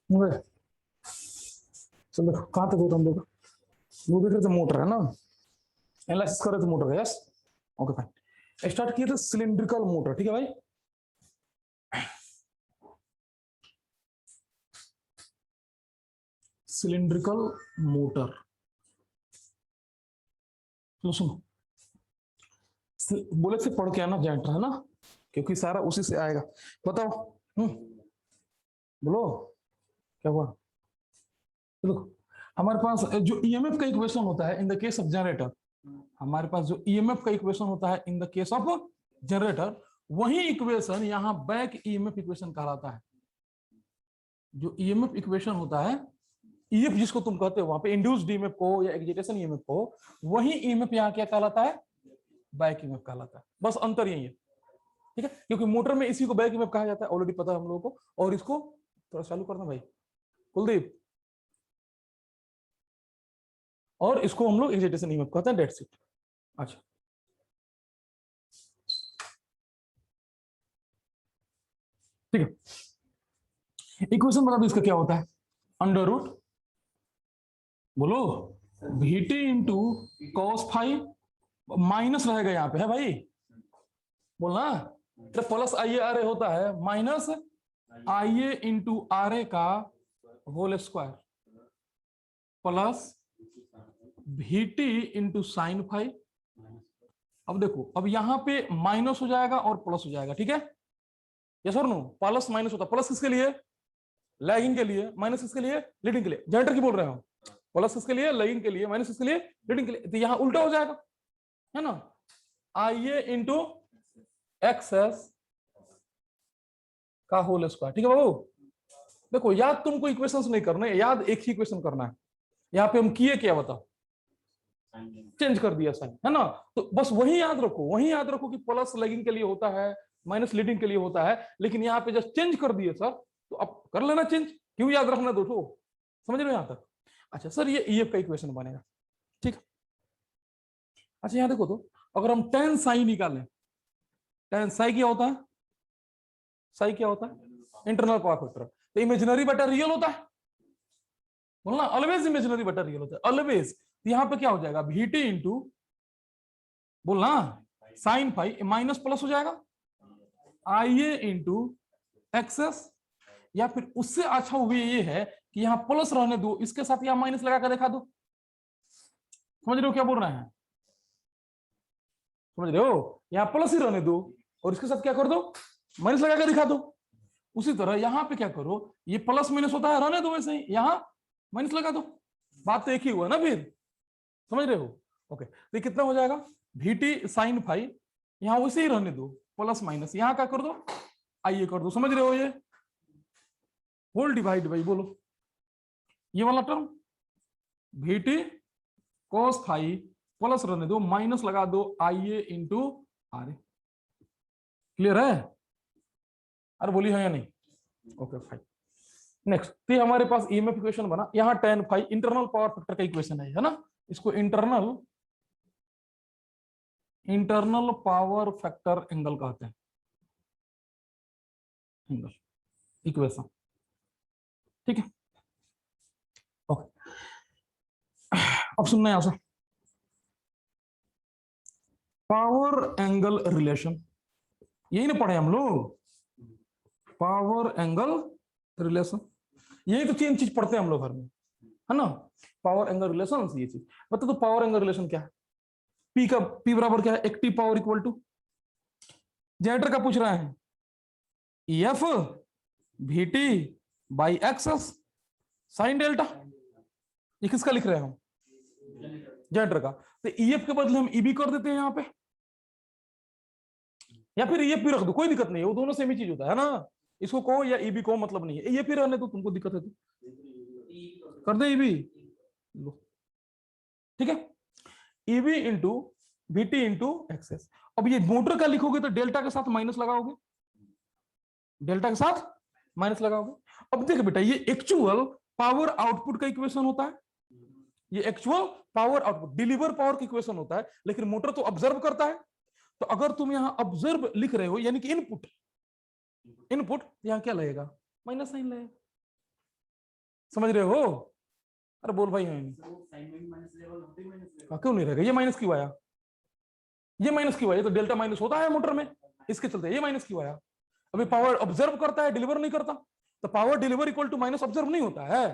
चलो कहां तक होता हम लोग? वो देख रहे थे मोटर है ना, एनालिसिस कर रहे थे मोटर का। Yes, okay fine. स्टार्ट किए थे सिलिंड्रिकल मोटर, ठीक है भाई। सिलिंड्रिकल मोटर, सुनो बोले से पढ़ के आना जनरेटर है ना, क्योंकि सारा उसी से आएगा। बताओ बोलो क्या हुआ? देखो हमारे पास जो ईएमएफ का इक्वेशन होता है in the case of generator, हमारे पास जो ईएमएफ का इक्वेशन होता है in the case of generator, वही इक्वेशन यहां बैक ईएमएफ इक्वेशन कहलाता है। जो ईएमएफ इक्वेशन होता है, ईएफ जिसको तुम कहते हो वहां पे इंड्यूस्ड ईएमएफ को या एक्साइटेशन ईएमएफ को, वही ईएमएफ यहां क्या कहलाता है? बैक ईएमएफ कहलाता है। बस अंतर यही है, ठीक है, क्योंकि मोटर में इसी को बैक ईएमएफ कहा जाता है, ऑलरेडी पता है हम लोगों को। और इसको थोड़ा चालू करना भाई कुलदीप, और इसको हम लोग एक्साइटेशन ईएमएफ कहते हैं, डेट्स इट। अच्छा ठीक है, इक्वेशन बता दो इसका क्या होता है। अंडर रूट बोलो VT into cos five, minus रहेगा यहाँ पे है भाई, बोलना तो प्लस IA होता है माइनस IA इंटू RA का whole square plus VT into sine five. अब देखो, अब यहां पे माइनस हो जाएगा और प्लस हो जाएगा, ठीक है। यस और नो? प्लस माइनस होता है, प्लस किसके लिए? लैगिंग के लिए, माइनस किसके लिए? लीडिंग के लिए। जनरेटर की बोल रहे हो, प्लस किसके लिए? लैगिंग के लिए, माइनस किसके लिए? लीडिंग के लिए। तो यहां उल्टा हो जाएगा, है ना, IA इंटू XS का होल स्क्वायर, ठीक है बाबू। देखो याद तुमको इक्वेशंस नहीं करने, याद एक ही इक्वेशन करना है। यहाँ पे हम किए क्या बताओ? चेंज कर दिया साइन, है ना। तो बस वही याद रखो, वही याद रखो कि प्लस लैगिंग के लिए होता है, माइनस लीडिंग के लिए होता है। लेकिन यहाँ पे जस्ट चेंज कर दिए सर, तो अब कर लेना चेंज, क्यों याद रखना दो ठो, समझ रहे हो यहाँ तक? अच्छा सर, ये EF का इक्वेशन बनेगा, ठीक है। अच्छा यहाँ देखो तो, अगर हम टेन साई निकालें, टेन साई क्या होता है? साई क्या होता है? Internal power factor. तो इमेजिनरी बटा रियल होता है, बोलना ऑलवेज इमेजिनरी बटा रियल होता है, ऑलवेज। यहाँ पे क्या हो जाएगा? VT इंटू बोलना साइन फाइव माइनस प्लस हो जाएगा IA इंटू XS, या फिर उससे अच्छा वे ये है कि यहाँ प्लस रहने दो, इसके साथ यहाँ माइनस लगा कर दिखा दो। समझ रहे हो क्या बोल रहे हैं? समझ रहे हो? यहाँ प्लस ही रहने दो और इसके साथ क्या कर दो? माइनस लगा कर दिखा दो। उसी तरह यहाँ पे क्या करो, ये प्लस माइनस होता है, रहने दो वैसे ही, यहाँ माइनस लगा दो। बात तो एक ही हुआ ना फिर, समझ रहे हो? ओके, तो कितना हो जाएगा? VT साइन फाइव, यहाँ वैसे ही रहने दो, प्लस माइनस यहाँ क्या कर दो? IA कर दो। समझ रहे हो? ये होल डिवाइड बाई बोलो ये वाला term VT cos five plus रहने दो, माइनस लगा दो IA इंटू RA। क्लियर है? अरे बोली है या नहीं? Okay fine. नेक्स्ट, तो हमारे पास EMF इक्वेशन बना, यहाँ tan five internal power factor का इक्वेशन है ना, इसको इंटरनल पावर फैक्टर एंगल कहते हैं, एंगल इक्वेशन, ठीक है। ओके, अब सुनना यहां से, पावर एंगल रिलेशन, यही ना पढ़े हम लोग, पावर एंगल रिलेशन, यही तो तीन चीज पढ़ते हैं हम लोग घर में, है ना। पावर एंगल रिलेशन, ये चीज बता तो। पावर एंगल रिलेशन क्या है? P का P बराबर क्या है? Active power equal to, generator का पूछ रहा है, EF VT by XS sine delta. ये किसका लिख रहे हैं हम? जनरेटर का। तो EF के बदले हम EB कर देते हैं यहाँ पे, या फिर EF भी रख दो, कोई दिक्कत नहीं है, वो दोनों सेम ही चीज होता है ना। इसको कहो या EB को मतलब नहीं है, EF ही रहने दो, तुमको दिक्कत है तो कर दे EB, ठीक है। EB into VT into XS। अब ये मोटर का लिखोगे तो डेल्टा के साथ माइनस लगाओगे, डेल्टा के साथ माइनस लगाओगे। अब देख बेटा, ये एक्चुअल पावर आउटपुट का इक्वेशन होता है, ये actual power output deliver power का इक्वेशन होता है, लेकिन मोटर तो ऑब्जर्व करता है। तो अगर तुम यहां ऑब्जर्व लिख रहे हो यानी कि इनपुट, इनपुट यहां क्या लगेगा? माइनस साइन लगेगा, समझ रहे हो? अरे बोल भाई। क्यों नहीं रहेगा? ये माइनस क्यों आया? ये माइनस क्यों आया? तो डेल्टा माइनस होता है मोटर में, इसके चलते ये माइनस क्यों आया? अभी पावर ऑब्जर्व करता है, डिलीवर नहीं करता, तो power deliver equal to minus observe नहीं होता है।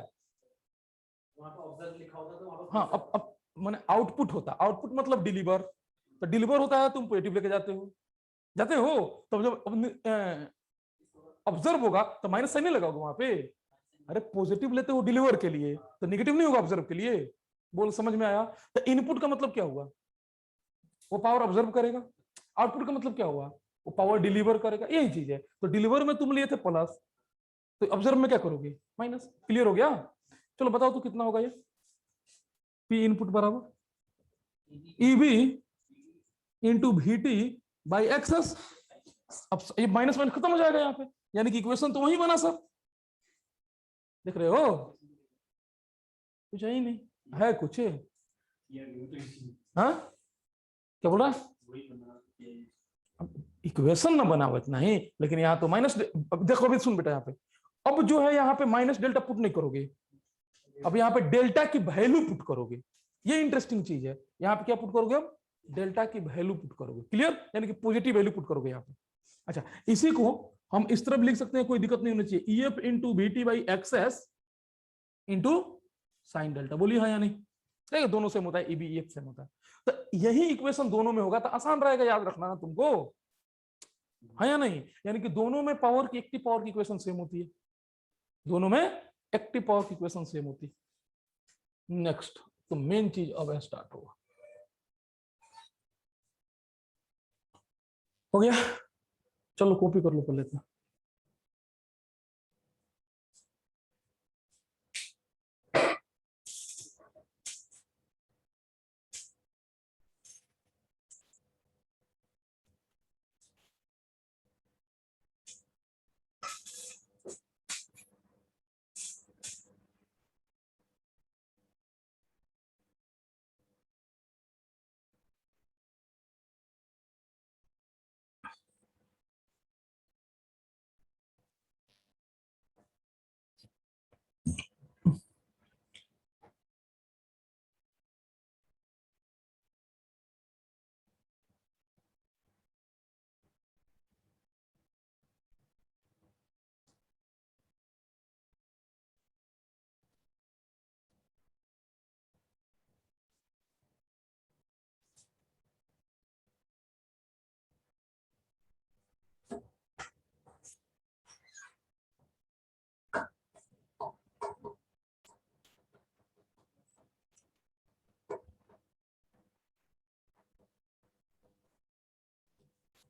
हाँ, अब माने आउटपुट होता, आउटपुट मतलब डिलीवर, तो डिलीवर होता है तुम पॉजिटिव लेके जाते हो, तो जब ऑब्जर्व होगा तो माइनस साइन नहीं लगाओगे वहां पे। अरे पॉजिटिव लेते हो डिलीवर के लिए, तो नेगेटिव नहीं होगा ऑब्जर्व के लिए। बोल समझ में आया? तो इनपुट का मतलब क्या हुआ? वो पावर ऑब्जर्व करेगा। आउटपुट का मतलब क्या हुआ? वो पावर डिलीवर करेगा। यही चीज है। तो डिलीवर में तुम लिए थे प्लस, तो ऑब्जर्व में क्या करोगे? माइनस। क्लियर हो गया? चलो बताओ तो कितना होगा ये? पी इनपुट बराबर EB into VT by XS. अब ये माइनस माइनस खत्म हो जाएगा यहाँ पे, यानी कि इक्वेशन तो वही बना सर। देख रहे हो? कुछ है ही नहीं, है कुछ? हाँ, क्या बोल रहा है? इक्वेशन ना बनाओ इतना ही, लेकिन यहाँ तो माइनस। देखो अभी सुन बेटा, यहाँ पे अब जो है यहाँ पे माइनस डेल्टा पुट नहीं करोगे, अब यहाँ पे डेल्टा की वैल्यू पुट करोगे। ये इंटरेस्टिंग चीज है। यहाँ पे क्या पुट करोगे? अब डेल्टा की वैल्यू पुट करोगे। क्लियर? यानी कि पॉजिटिव वैल्यू पुट करोगे यहाँ पे। अच्छा, इसी को हम इस तरफ लिख सकते हैं, कोई दिक्कत नहीं होनी चाहिए। E F into B T by XS into sine delta. बोलिए हाँ या नहीं? ठीक, दोनों सेम होता है, ईबी ई एफ सेम होता है, तो यही इक्वेशन दोनों में होगा, तो आसान रहेगा याद रखना ना तुमको, है या नहीं? यानी कि दोनों में पावर की, एक्टिव पावर की इक्वेशन सेम होती है, दोनों में एक्टिव पावर की इक्वेशन सेम होती है। नेक्स्ट, तो मेन चीज अब स्टार्ट होगा। हो गया? चलो कॉपी कर लो पहले तो।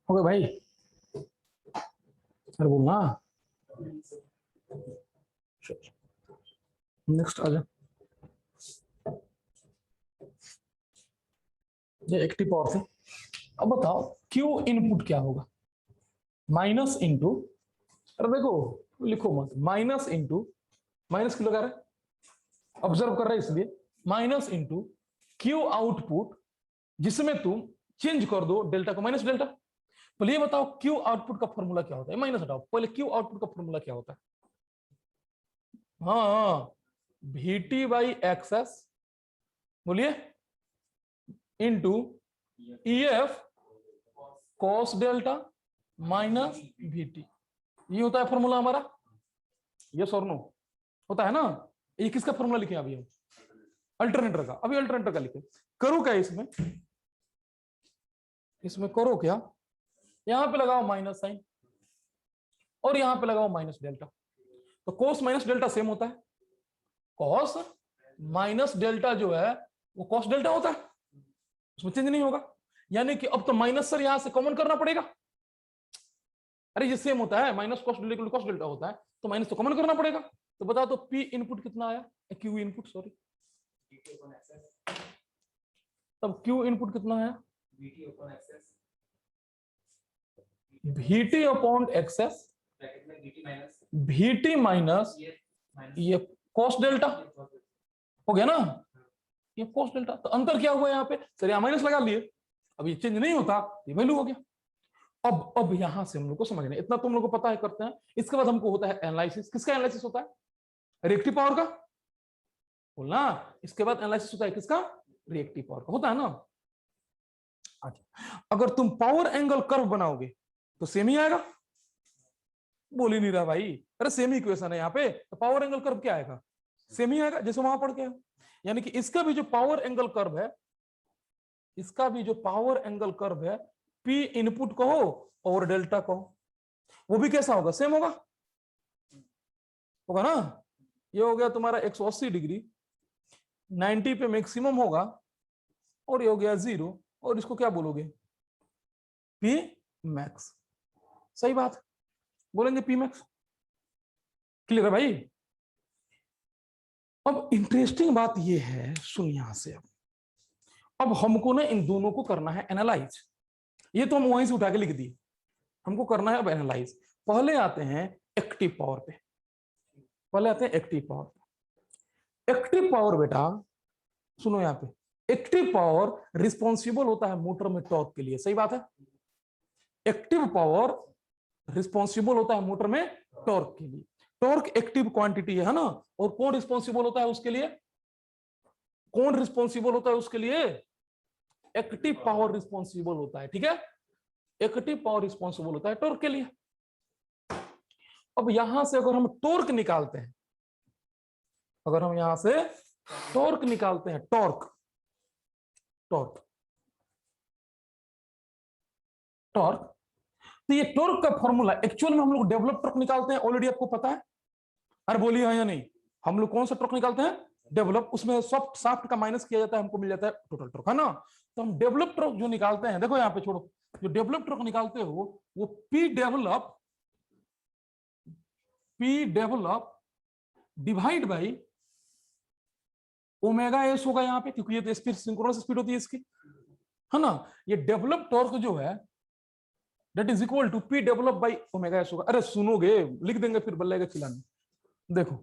हो गया भाई? अरे बोलना। नेक्स्ट आ जा। ये एक्टिव पावर से। अब बताओ क्यू इनपुट क्या होगा? माइनस इंटू, अरे देखो लिखो मत, माइनस इंटू, माइनस क्यों लगा रहा है? ऑब्जर्व कर रहा है इसलिए। माइनस इंटू क्यू आउटपुट, जिसमें तुम चेंज कर दो डेल्टा को माइनस डेल्टा। पहले ये बताओ क्यू आउटपुट का फॉर्मूला क्या होता है? माइनस हटाओ, पहले क्यू आउटपुट का फॉर्मूला क्या होता है? हाँ, वीटी बाई एक्सएस, बोलिए, into E F cos delta minus VT. ये होता है फॉर्मूला हमारा। यस और नो? होता है ना? ये किसका फॉर्मूला लिखे अभी हम? अल्टरनेटर का। अभी अल्टरनेटर का लिखे। करो क्या इसमें? इसमें करो क्या? यहां पे लगाओ माइनस साइन और यहां पे लगाओ माइनस डेल्टा। तो कोस माइनस डेल्टा सेम होता है। कॉस माइनस डेल्टा जो है वो कॉस डेल्टा होता है, उसमें चेंज नहीं होगा। यानी कि अब तो माइनस सर यहां से कॉमन करना पड़ेगा। अरे ये सेम होता है, minus cos delta cos delta होता है, तो माइनस तो कॉमन करना पड़ेगा। तो बता तो पी इनपुट कितना आया? क्यू इनपुट, सॉरी, तब क्यू इनपुट कितना है? VT upon access, VT minus ये कॉस डेल्टा। हो गया ना? ये कॉस डेल्टा। तो अंतर क्या हुआ यहाँ पे? सर यहाँ माइनस लगा लिए, अब ये चेंज नहीं होता, ये वैल्यू हो गया। अब यहां से हम लोग को समझना, इतना तुम लोग को पता है, करते हैं। इसके बाद हमको होता है एनालिसिस। किसका एनालिसिस होता है? रिएक्टिव पावर का बोलना, इसके बाद एनालिसिस होता है किसका, रिएक्टिव पावर का होता है ना। अच्छा, अगर तुम पावर एंगल कर्व बनाओगे तो सेम ही आएगा, बोल ही नहीं रहा भाई, अरे सेम ही इक्वेशन है यहाँ पे, तो पावर एंगल कर्व क्या आएगा, सेम ही आएगा जैसे वहां पढ़ के। यानी कि इसका भी जो पावर एंगल कर्व है, इसका भी जो पावर एंगल कर्व है, पी इनपुट कहो और डेल्टा कहो, वो भी कैसा होगा, सेम होगा, होगा ना। ये हो गया तुम्हारा 180 डिग्री, 90 पे मैक्सिमम होगा, और ये हो गया 0, और इसको क्या बोलोगे, पी मैक्स। सही बात, बोलेंगे पी मैक्स। क्लियर है भाई। अब इंटरेस्टिंग बात ये है, सुन यहां से, अब हमको ना इन दोनों को करना है एनालाइज। ये तो हम वहीं से उठा के लिख दिए, हमको करना है अब एनालाइज। पहले आते हैं एक्टिव पावर पे, पहले आते हैं एक्टिव पावर पे। एक्टिव पावर बेटा सुनो यहां पे, एक्टिव पावर रिस्पॉन्सिबल होता है मोटर में टॉर्क के लिए, सही बात है। एक्टिव पावर रिस्पॉन्सिबल होता है मोटर में टॉर्क के लिए। टॉर्क एक्टिव क्वांटिटी है ना, और कौन रिस्पॉन्सिबल होता है उसके लिए, कौन रिस्पॉन्सिबल होता है उसके लिए, एक्टिव पावर रिस्पॉन्सिबल होता है, ठीक है। एक्टिव पावर रिस्पॉन्सिबल होता है टॉर्क के लिए। अब यहां से अगर हम टॉर्क निकालते हैं, अगर हम यहां से टॉर्क निकालते हैं, टॉर्क टॉर्क टॉर्क, तो ये टॉर्क का फॉर्मूला एक्चुअल में हम लोग डेवलप टॉर्क निकालते हैं, ऑलरेडी आपको पता है। अरे बोलिए हाँ या नहीं, हम लोग कौन सा टॉर्क निकालते हैं, डेवलप, उसमें सॉफ्ट साफ्ट का माइनस किया जाता है, हमको मिल जाता है टोटल टॉर्क, है ना। तो हम डेवलप टॉर्क जो निकालते हैं, देखो यहाँ पे छोड़ो, जो डेवलप टॉर्क निकालते हो वो P develop divide by omega S होगा यहाँ पे, क्योंकि ये तो स्पीड सिंक्रोनस स्पीड होती है इसकी, है ना। ये डेवलप टॉर्क जो है that is equal to P develop by omega S होगा। अरे सुनोगे, लिख देंगे फिर बल्लेगा खिलाने। देखो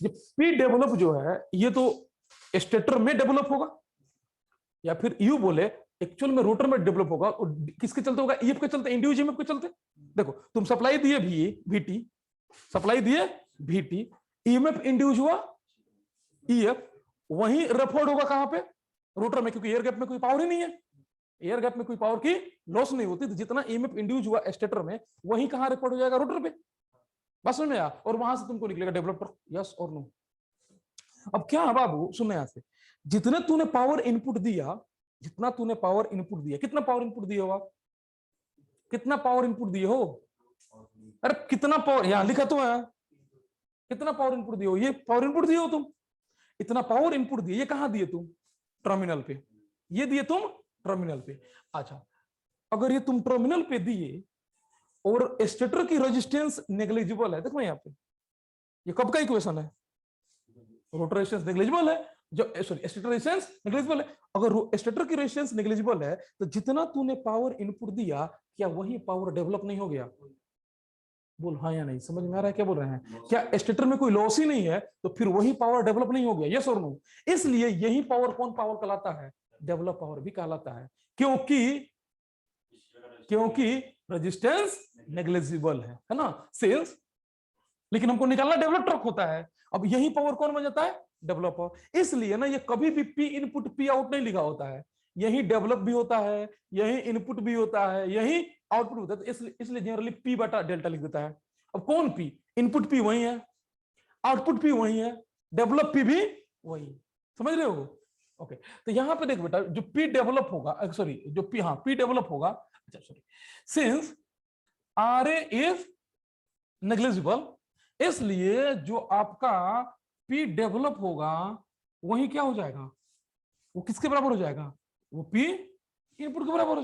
ये पी डेवलप जो है, ये तो स्टेटर में डेवलप होगा, या फिर यू बोले एक्चुअल में रोटर में डेवलप होगा, और किसके चलते होगा, ईएफ के चलते, इंड्यूस ईएमएफ के चलते। देखो तुम सप्लाई दिए वीटी, सप्लाई दिए वीटी, ईएमएफ इंड्यूस हुआ ईएफ, वही रेफर्ड होगा कहां पे, रोटर में, क्योंकि एयर गैप में कोई पावर ही नहीं है, एयर गैप में कोई पावर की लॉस नहीं होती, तो जितना ईएमएफ इंड्यूस हुआ स्टेटर में, वही कहां रेफर्ड हो जाएगा, रोटर पे। बस में आया, और वहां से तुमको निकलेगा डेवलपर, यस और नो। अब क्या है बाबू, सुनने यहां से, जितने तूने पावर इनपुट दिया, जितना तूने पावर इनपुट दिया, कितना पावर इनपुट दिए हो आप, कितना पावर इनपुट दिए हो, अरे कितना पावर, यहां लिखा तो है, कितना पावर इनपुट दिए हो, ये पावर इनपुट दिए हो तुम, इतना पावर इनपुट दिए, ये कहां दिए तुम, टर्मिनल पे, ये दिए तुम टर्मिनल पे। अच्छा, अगर ये तुम टर्मिनल पे दिए और स्टेटर की रेजिस्टेंस नेग्लिजिबल है, देखो यहाँ पे, ये कब का इक्वेशन है, रोटर रेजिस्टेंस नेग्लिजिबल है, जो सॉरी स्टेटर रेजिस्टेंस नेग्लिजिबल है। अगर स्टेटर की रेजिस्टेंस नेग्लिजिबल है, तो जितना तूने पावर इनपुट दिया, क्या वही पावर डेवलप नहीं हो गया, बोल हाँ या नहीं, समझ में आ रहा है क्या बोल रहे हैं, क्या स्टेटर में कोई लॉस ही नहीं है, तो फिर वही पावर डेवलप नहीं हो गया, यस और नो। इसलिए यही पावर कौन पावर कहलाता है, डेवलप पावर भी कहलाता है, क्योंकि क्योंकि रेजिस्टेंस नेग्लिजिबल है ना, सेल्स, लेकिन हमको निकालना डेवलप टॉर्क होता है। अब यही पावर कौन बन जाता है, डेवलप पावर। इसलिए ना ये कभी भी पी इनपुट पी आउट नहीं लिखा होता है, यही डेवलप भी होता है, यही इनपुट भी होता है, यही आउटपुट होता है, तो इसलिए जनरली पी बटा डेल्टा लिख देता है। अब कौन पी, इनपुट पी वही है, आउटपुट पी वही है, डेवलप पी भी वही, समझ रहे हो। ओके, तो यहां पे देख बेटा, जो पी डेवलप होगा, सॉरी जो पी, हाँ पी डेवलप होगा, अच्छा sorry, since R A is negligible, इसलिए जो आपका पी डेवलप होगा वही क्या हो जाएगा, वो किसके बराबर हो जाएगा, वो पी इनपुट के बराबर हो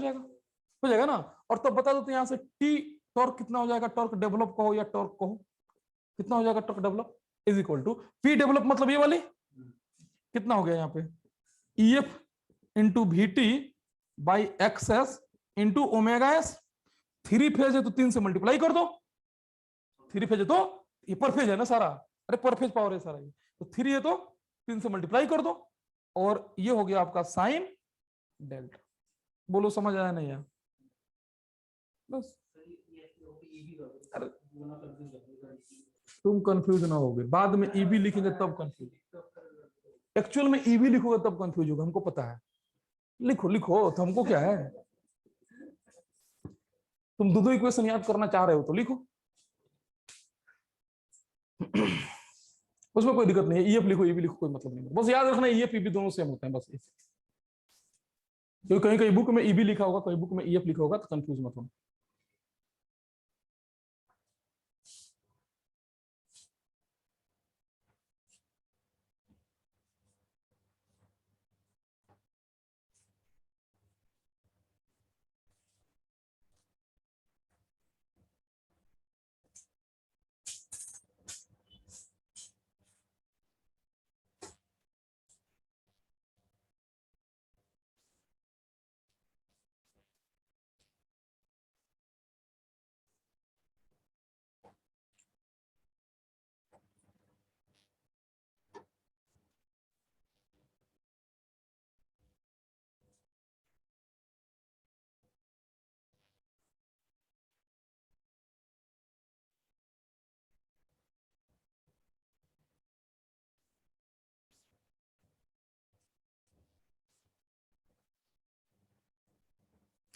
जाएगा ना। और तब बता दो तो यहां से टी टॉर्क कितना हो जाएगा, टॉर्क डेवलप कहो या टॉर्क कहो, कितना हो जाएगा torque develop, is equal to P develop, मतलब ये वाली कितना हो गया यहाँ पे, EF into V T by X S into omega S. 3 phase है तो 3 से मल्टीप्लाई कर दो, 3 फेज है तो ये पर फेज है ना सारा, अरे पर फेज पावर है सारा ये, तो 3 है तो 3 से मल्टीप्लाई कर दो, और ये हो गया आपका साइन डेल्टा। बोलो समझ आया नहीं यार, बस। तुम कंफ्यूज ना होगे, बाद में ईबी लिखेंगे तब कंफ्यूज, एक्चुअल में ईबी लिखोगे तब कंफ्यूज होगा, हमको पता है। लिखो लिखो, तो हमको क्या है, तुम दो इक्वेशन याद करना चाह रहे हो तो लिखो, उसमें कोई दिक्कत नहीं है। ईएफ लिखो ईबी लिखो, कोई मतलब नहीं, बस याद रखना ईएफ ईबी दोनों सेम होते हैं बस। क्योंकि कहीं कहीं बुक में ईबी लिखा होगा, कहीं बुक में ईएफ लिखा होगा, तो कंफ्यूज मत होना।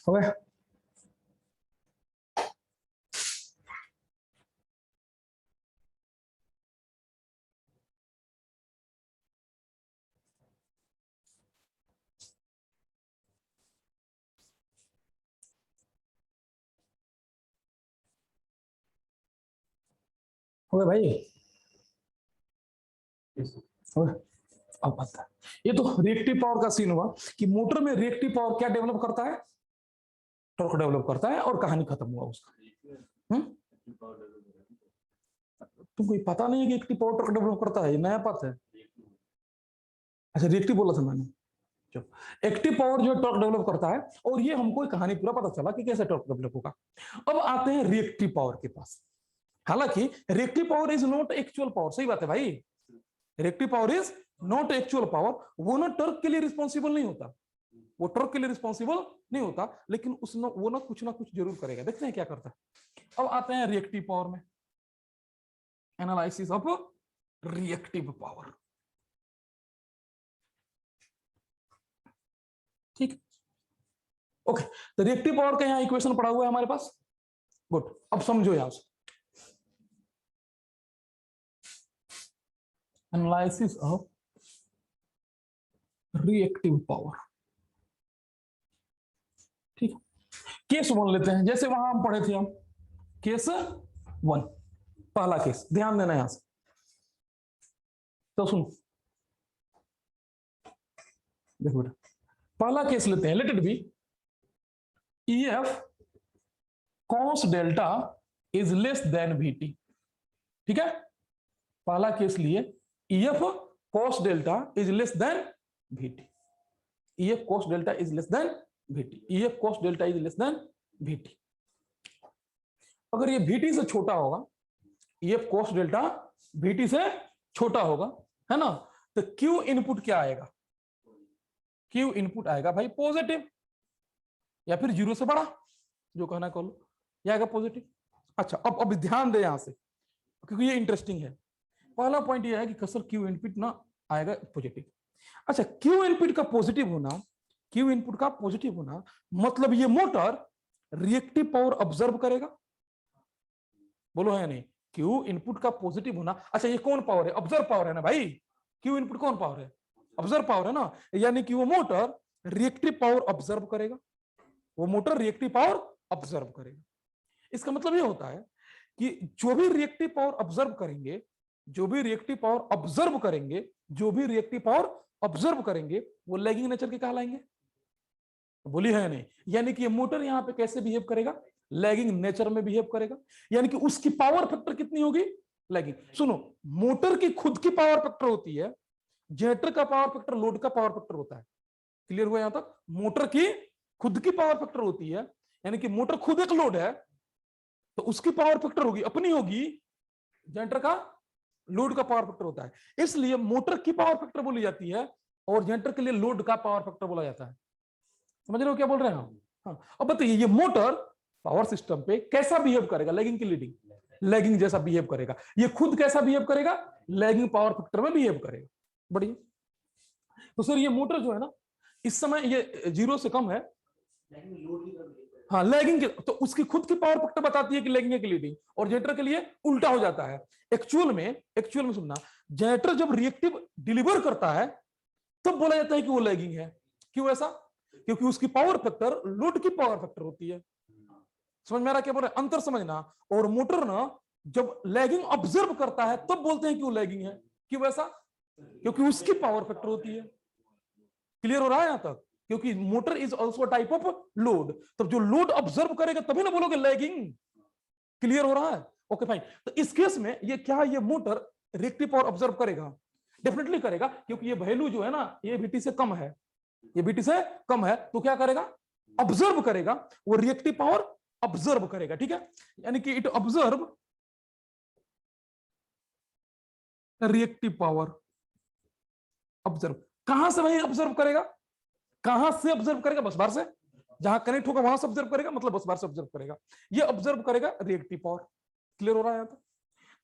ओके, ओके भाई, ओके। अब आता है, ये तो रिएक्टिव पावर का सीन हुआ कि मोटर में रिएक्टिव पावर क्या डेवलप करता है, टॉर्क डेवलप करता है, और कहानी खत्म हुआ उसका। तुमको पता नहीं है कि रिएक्टिव पावर टॉर्क डेवलप करता है, ये नया बात है। अच्छा, रिएक्टिव बोला था मैंने, एक्टिव पावर जो टॉर्क डेवलप करता है, और ये हमको कहानी पूरा पता चला कि कैसे टॉर्क डेवलप होगा। अब आते हैं रिएक्टिव पावर के पास। हालांकि reactive power is not actual power, सही बात है भाई, reactive power is not actual power, वो ना टॉर्क के लिए रिस्पॉन्सिबल नहीं होता, वो टॉर्क के लिए रिस्पॉन्सिबल नहीं होता, लेकिन उसने वो ना कुछ जरूर करेगा। देखते हैं क्या करता है। अब आते हैं रिएक्टिव पावर में, एनालिसिस ऑफ रिएक्टिव पावर। ठीक, ओके। तो रिएक्टिव पावर का यहाँ इक्वेशन पड़ा हुआ है हमारे पास, गुड। अब समझो यहां से, एनालिसिस ऑफ रिएक्टिव पावर। ठीक, केस 1 लेते हैं, जैसे वहां हम पढ़े थे, हम केस 1, पहला केस, ध्यान देना यहां से। तो सुनो, देखो बेटा, पहला केस लेते हैं, let it be EF cos delta is less than VT। ठीक है, पहला केस लिए EF cos delta is less than VT, EF cos delta is less than VT, EF cos delta is less than VT। अगर ये VT से छोटा होगा, EF cos delta VT से छोटा होगा, है ना, तो Q इनपुट क्या आएगा, Q इनपुट आएगा भाई पॉजिटिव, या फिर 0 से बड़ा, जो कहना कहो, यह आएगा पॉजिटिव। अच्छा, अब ध्यान दे यहां से, क्योंकि ये इंटरेस्टिंग है। पहला पॉइंट ये है कि सर Q इनपुट ना आएगा पॉजिटिव। अच्छा, Q इनपुट का पॉजिटिव होना, Q इनपुट का पॉजिटिव होना मतलब ये मोटर रिएक्टिव पावर ऑब्जर्व करेगा, बोलो है नहीं, Q इनपुट का पॉजिटिव होना। अच्छा, ये कौन पावर है, ऑब्जर्व पावर है ना भाई, Q इनपुट कौन पावर है, ऑब्जर्व पावर है ना, यानी कि वो मोटर रिएक्टिव पावर ऑब्जर्व करेगा, वो मोटर रिएक्टिव पावर ऑब्जर्व करेगा। इसका मतलब ये होता है कि जो भी रिएक्टिव पावर ऑब्जर्व करेंगे, जो भी रिएक्टिव पावर ऑब्जर्व करेंगे, जो भी रिएक्टिव पावर ऑब्जर्व करेंगे, वो लैगिंग नेचर के कहलाएंगे, बोली है नहीं, यानी कि ये मोटर यहां पे कैसे बिहेव करेगा, लैगिंग नेचर में बिहेव करेगा, यानी कि उसकी पावर फैक्टर कितनी होगी, लैगिंग। सुनो, मोटर की खुद की पावर फैक्टर होती है, जनरेटर का पावर फैक्टर लोड का पावर फैक्टर होता है। क्लियर हुआ यहां तक, मोटर की खुद की पावर फैक्टर होती है, यानी कि मोटर खुद एक लोड है, तो उसकी पावर फैक्टर होगी अपनी होगी, जनरेटर का लोड का पावर फैक्टर होता है, इसलिए मोटर की पावर फैक्टर बोली जाती है, और जनरेटर के लिए लोड का पावर फैक्टर बोला जाता है। समझ रहे हो क्या बोल रहे हैं हम? हाँ, अब बताइए ये मोटर पावर सिस्टम पे कैसा बिहेव करेगा, लैगिंग की लीडिंग, लैगिंग जैसा बिहेव करेगा। ये खुद कैसा बिहेव करेगा? लैगिंग पावर फैक्टर में बिहेव करेगा। बढ़िया। तो सर ये मोटर जो है ना, इस समय ये 0 से कम है, हाँ लैगिंग, तो उसकी खुद की पावर फैक्टर बताती है कि लैगिंग है कि लीडिंग, और जनरेटर के लिए उल्टा हो जाता है। एक्चुअल में सुनना, जनरेटर जब रिएक्टिव डिलीवर करता है तब बोला जाता है कि वो लैगिंग है। क्यों ऐसा? क्योंकि उसकी पावर फैक्टर लोड की पावर फैक्टर होती है। समझ में आ रहा क्या बोल रहे हैं? अंतर समझना। और मोटर ना जब लैगिंग ऑब्जर्व करता है तब बोलते हैं कि वो लैगिंग है। क्यों ऐसा? क्योंकि उसकी पावर फैक्टर होती है। क्लियर हो रहा है यहां तक? क्योंकि motor is also type of load, तब जो लोड ऑब्जर्व करेगा तभी ना बोलोगे लैगिंग। क्लियर हो रहा है? Okay fine. तो इस केस में ये क्या, ये मोटर रिएक्टिव पावर ऑब्जर्व करेगा? डेफिनेटली करेगा, क्योंकि ये वैल्यू जो है ना ये VT से कम है, ये VT से कम है, तो क्या करेगा? ऑब्जर्व करेगा, वो रिएक्टिव पावर ऑब्जर्व करेगा। ठीक है, यानी कि it observe reactive power. Observe कहां से? वही ऑब्जर्व करेगा। कहां से ऑब्जर्व करेगा? बस बार से, जहां कनेक्ट होगा वहां से ऑब्जर्व करेगा, मतलब बस बार से ऑब्जर्व करेगा। ये ऑब्जर्व करेगा रिएक्टिव पावर। क्लियर हो रहा है यहां तक?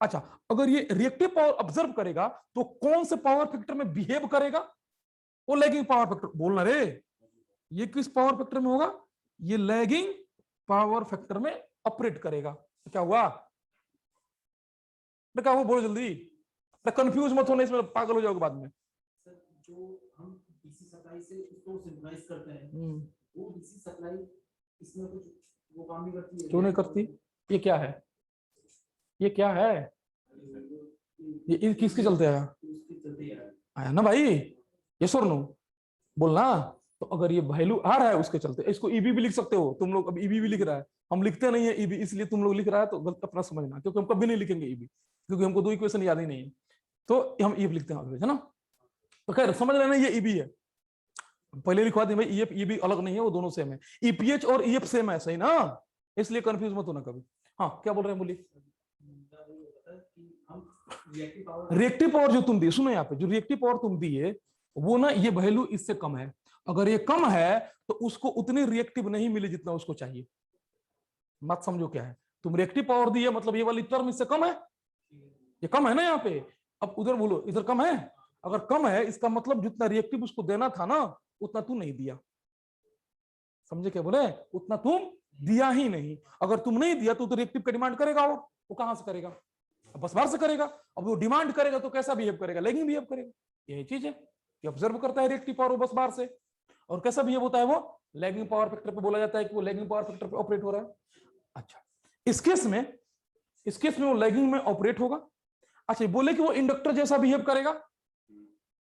अच्छा, अगर ये रिएक्टिव पावर ऑब्जर्व करेगा तो कौन से पावर फैक्टर में बिहेव करेगा? वो लैगिंग पावर फैक्टर। बोलना रे, ये किस पावर फैक्टर में होगा? ये लैगिंग पावर फैक्टर में ऑपरेट करेगा। क्या हुआ? क्या हुआ? बोलो जल्दी, कंफ्यूज मत होना, इसमें पागल हो जाओगे बाद में। जो हम डीसी सप्लाई से उसको सिंक्रोनाइज करते हैं, वो डीसी सप्लाई इसमें कुछ वो काम नहीं करती है। क्यों नहीं करती? ये क्या है? ये क्या है? ये किसके चलते आया ना भाई? ये सुर नो बोलना। तो अगर ये वैल्यू आ रहा है उसके चलते, इसको ईबी भी लिख सकते हो तुम लोग। अब ईबी भी लिख रहा है, हम लिखते नहीं है ईबी, इसलिए तुम लोग लिख रहा है तो गलत अपना समझना, क्योंकि हम कभी नहीं लिखेंगे ईबी, क्योंकि हमको दो इक्वेशन याद ही नहीं है, तो हम ईब लिखते हैं, है ना? तो खैर समझ लेना ये ईबी है। पहले लिखवा दी भाई, ईएफ ईबी अलग नहीं है, वो दोनों सेम है। ईपीएच और ईएफ सेम है, सही ना? इसलिए कंफ्यूज मत होना कभी। हाँ क्या बोल रहे हैं, बोलिए। रिएक्टिव पावर जो तुम दिए, सुनो यहाँ पे, जो रिएक्टिव पावर तुम दिए वो ना, ये वैल्यू इससे कम है। अगर ये कम है तो उसको उतनी रिएक्टिव नहीं मिली जितना उसको चाहिए। मत समझो क्या है, तुम रिएक्टिव पावर दी है मतलब ये वाली टर्म इससे कम है, ये कम है ना यहाँ पे। अब उधर बोलो, इधर कम है। अगर कम है इसका मतलब जितना रिएक्टिव उसको देना था ना उतना तू नहीं दिया। समझे क्या बोले? उतना तुम दिया ही नहीं। अगर तुम नहीं दिया तो रिएक्टिव का डिमांड करेगा, वो कहां से करेगा? बस बार से करेगा। अब वो डिमांड करेगा तो कैसा बिहेव करेगा? लैगिंग बिहेव करेगा। यही चीज है कि ऑब्जर्व करता है रिएक्टिव पावर बस बार से, और कैसा बिहेव होता है? वो लैगिंग पावर फैक्टर पे बोला जाता है कि वो लैगिंग पावर फैक्टर पे ऑपरेट हो रहा है। अच्छा, इस केस में वो लैगिंग में ऑपरेट होगा। अच्छा, बोले कि वो इंडक्टर जैसा बिहेव करेगा।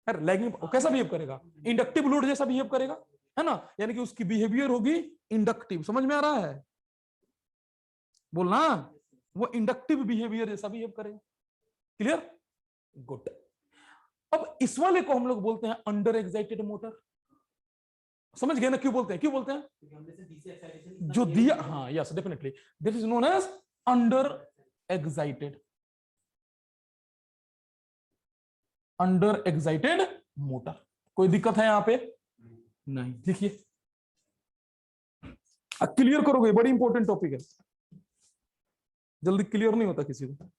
अरे लैगिंग कैसा बिहेव करेगा? इंडक्टिव लोड जैसा बिहेव करेगा, है ना? यानी कि उसकी बिहेवियर होगी इंडक्टिव। समझ में आ रहा है? बोलना, वो इंडक्टिव बिहेवियर जैसा बिहेव करेगा। क्लियर? गुड। अब इस वाले को हम लोग बोलते हैं अंडर एक्साइटेड मोटर। समझ गए ना क्यों बोलते हैं? क्यों बोलते हैं? जो दिया, हाँ yes definitely, this is known as under excited, under excited motor. कोई दिक्कत है यहां पे? नहीं। लिखिए, क्लियर करोगे, बड़ी इंपॉर्टेंट टॉपिक है, जल्दी क्लियर नहीं होता किसी को।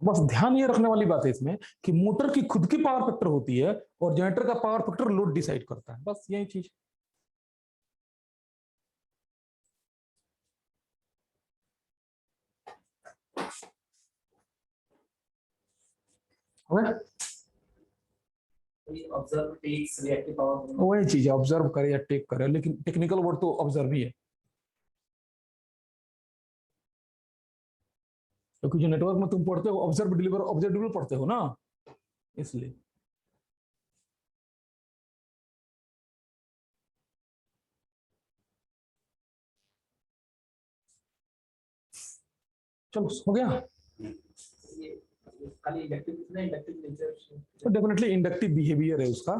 बस ध्यान ये रखने वाली बात है इसमें कि मोटर की खुद की पावर फैक्टर होती है और जनरेटर का पावर फैक्टर लोड डिसाइड करता है, बस यही चीज। वही चीज है, ऑब्जर्व करे या टेक करे, लेकिन टेक्निकल वर्ड तो ऑब्जर्व ही है, क्योंकि जो नेटवर्क में तुम पढ़ते हो ऑब्जर्व डिलीवर पढ़ते हो ना, इसलिए। चलो हो गया। तो डेफिनेटली इंडक्टिव बिहेवियर है उसका।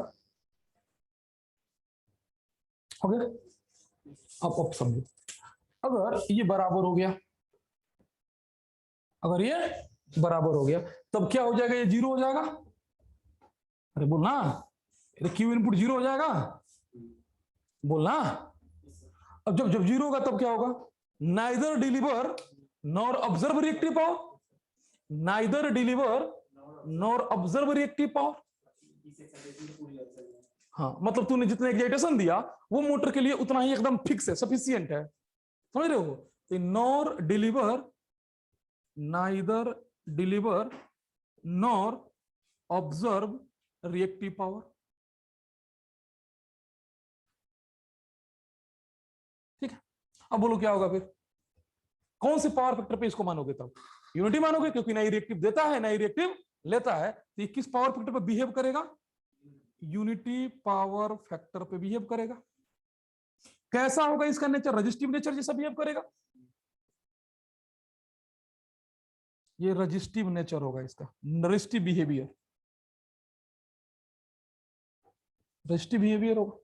हो गया? अब समझो, अगर ये बराबर हो गया, अगर ये बराबर हो गया तब क्या हो जाएगा? ये जीरो हो जाएगा। अरे बोलना, क्यू इनपुट 0 हो जाएगा, बोलना। अब जब जब 0 होगा तब क्या होगा? Neither deliver nor observe reactive power, neither deliver nor observe reactive power. हाँ, मतलब तूने जितना एक्साइटेशन दिया वो मोटर के लिए उतना ही एकदम फिक्स है, सफिशिएंट है, समझ रहे हो? तो nor deliver, neither deliver nor observe reactive power. ठीक है, अब बोलो क्या होगा फिर? कौन से पावर फैक्टर पे इसको मानोगे? तब यूनिटी मानोगे, क्योंकि ना ही रिएक्टिव देता है ना ही रिएक्टिव लेता है, तो ये किस पावर फैक्टर पे बिहेव करेगा? यूनिटी पावर फैक्टर पे बिहेव करेगा। कैसा होगा इसका नेचर? रजिस्टिव नेचर जैसा बिहेव करेगा। ये रजिस्टिव नेचर होगा इसका, रजिस्टिव बिहेवियर, रजिस्टिव बिहेवियर होगा।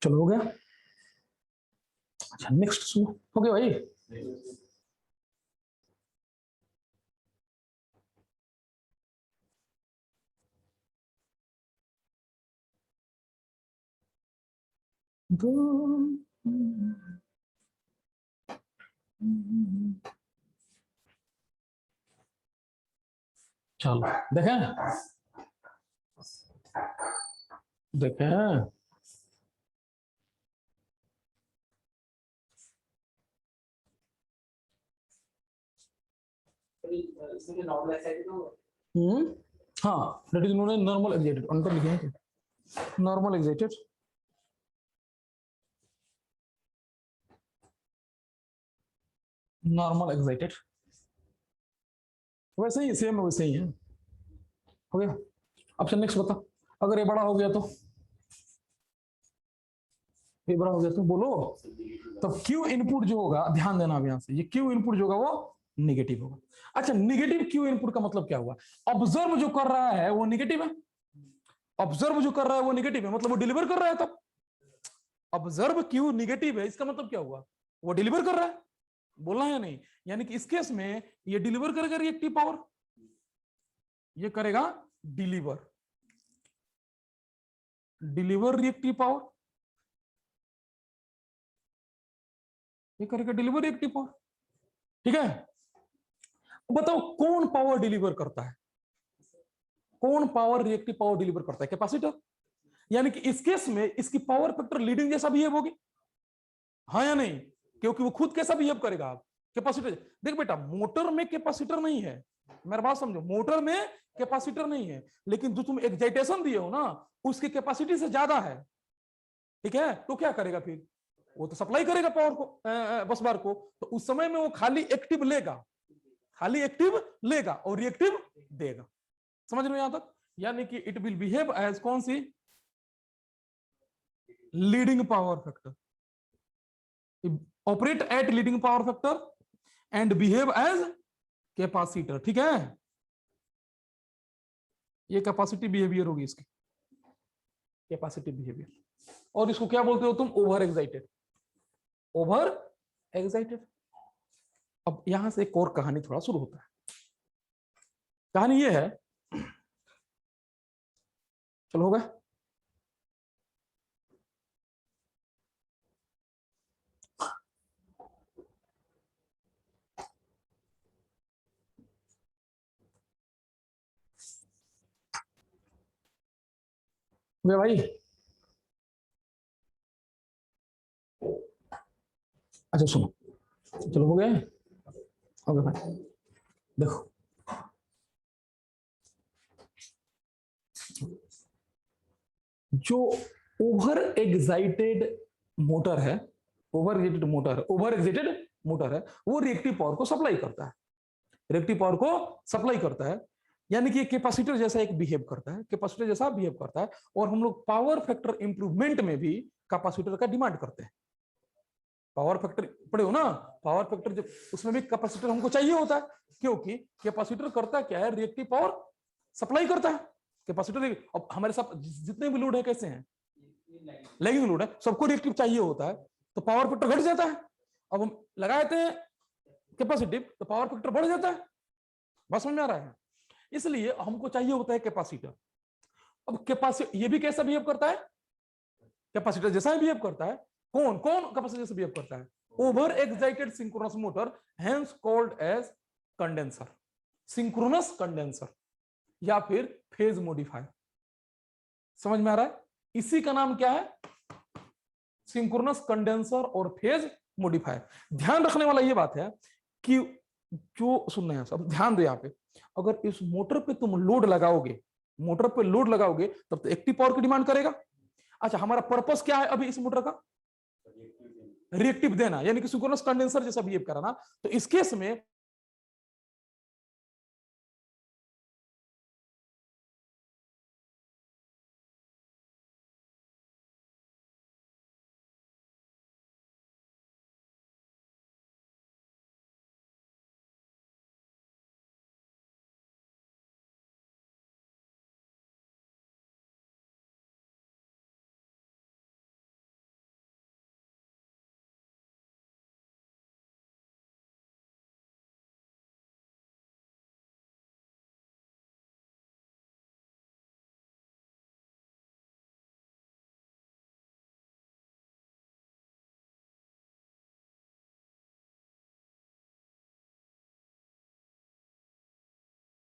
चलो हो गया। अच्छा नेक्स्ट सुनो, हो गया भाई? चलो देखें, देखें इसमें नॉर्मल एक्साइटेड होगा। हाँ, that is known as normal excited, अंदर लिखेंगे नॉर्मल एक्साइटेड, नॉर्मल एक्साइटेड, वैसे ही सेम वैसे ही है। हो गया। अब चल नेक्स्ट बता, अगर ये बड़ा हो गया तो, ये बड़ा हो गया तो बोलो, तब क्यू इनपुट जो होगा, ध्यान देना अब यहां से, ये क्यू इनपुट जो होगा वो निगेटिव होगा। अच्छा, निगेटिव क्यू इनपुट का मतलब क्या हुआ? ऑब्जर्व जो कर रहा है वो निगेटिव है, ऑब्जर्व जो कर रहा है वो निगेटिव है, मतलब वो डिलीवर कर रहा है। तब ऑब्जर्व क्यू निगेटिव है, इसका मतलब क्या हुआ? वो डिलीवर कर रहा है, बोलना है या नहीं? यानी कि इस केस में ये डिलीवर करेगा रिएक्टिव पावर, ये करेगा डिलीवर, डिलीवर रिएक्टिव पावर, ये करेगा डिलीवर रिएक्टिव पावर। ठीक है, बताओ कौन पावर डिलीवर करता है? कौन पावर रिएक्टिव पावर डिलीवर करता है? कैपेसिटर। यानी कि इस केस में इसकी पावर फैक्टर लीडिंग जैसा बिहेव होगी, हाँ या नहीं? क्योंकि वो खुद कैसा बिहेव करेगा? आप कैपेसिटर। देख बेटा, मोटर में कैपेसिटर नहीं है, मेरा बात समझो, मोटर में कैपेसिटर नहीं है, लेकिन जो तुम एक्साइटेशन दिए हो ना, उसकी कैपेसिटी से ज्यादा है। ठीक है, तो क्या करेगा फिर? वो तो सप्लाई करेगा पावर को, बस बार को, तो उस समय में वो खाली एक्टिव लेगा, खाली एक्टिव लेगा और रिएक्टिव देगा। समझ रहे हो यहां तक? यानी कि इट विल बिहेव एज कौन सी? Leading power factor, operate at leading power factor and behave as capacitor. ठीक है, ये कैपेसिटी बिहेवियर होगी इसकी, कैपेसिटी बिहेवियर। और इसको क्या बोलते हो तुम? Over excited, over excited. अब यहां से एक और कहानी थोड़ा शुरू होता है। कहानी ये है, चलो हो गया। भाई अच्छा सुनो, चलो हो गया, हो गया भाई। देखो जो ओवर एक्साइटेड मोटर है, ओवर एक्साइटेड मोटर है, ओवर एक्साइटेड मोटर है, वो रिएक्टिव पावर को सप्लाई करता है, रिएक्टिव पावर को सप्लाई करता है। यानी कि कैपेसिटर जैसा एक बिहेव करता है, कैपेसिटर जैसा बिहेव करता है। और हम लोग पावर फैक्टर इंप्रूवमेंट में भी कैपेसिटर का डिमांड करते हैं। पावर फैक्टर पढ़े हो ना, पावर फैक्टर जब, उसमें भी कैपेसिटर हमको चाहिए होता है, क्योंकि कैपेसिटर करता क्या है? रिएक्टिव पावर सप्लाई करता है। कैपेसिटर अब हमारे साथ जितने भी लोड है कैसे हैं? लैगिंग लोड है, सबको रिएक्टिव चाहिए होता है, तो पावर फैक्टर घट जाता है। अब हम लगा देते हैं कैपेसिटिव, तो पावर फैक्टर बढ़ जाता है। बात समझ में आ रहा है? इसलिए हमको चाहिए होता है कैपेसिटर। अब कैपेसिटर ये भी कैसा बिहेव करता है? कैपेसिटर जैसा बिहेव करता है। कौन कौन कैपेसिटर जैसा बिहेव करता है? Over excited synchronous motor, hence called as condenser, synchronous condenser या फिर फेज मॉडिफायर। समझ में आ रहा है? इसी का नाम क्या है? सिंक्रोनस कंडेंसर और फेज मॉडिफायर। ध्यान रखने वाला ये बात है कि जो सुन रहे हैं सब ध्यान दो यहाँ पे, अगर इस मोटर पे तुम लोड लगाओगे, मोटर पे लोड लगाओगे तब तो एक्टिव पावर की डिमांड करेगा। अच्छा, हमारा पर्पस क्या है अभी इस मोटर का? रिएक्टिव देना, यानी कि सिंक्रोनस कंडेंसर जैसा बिहेव कराना। तो इस केस में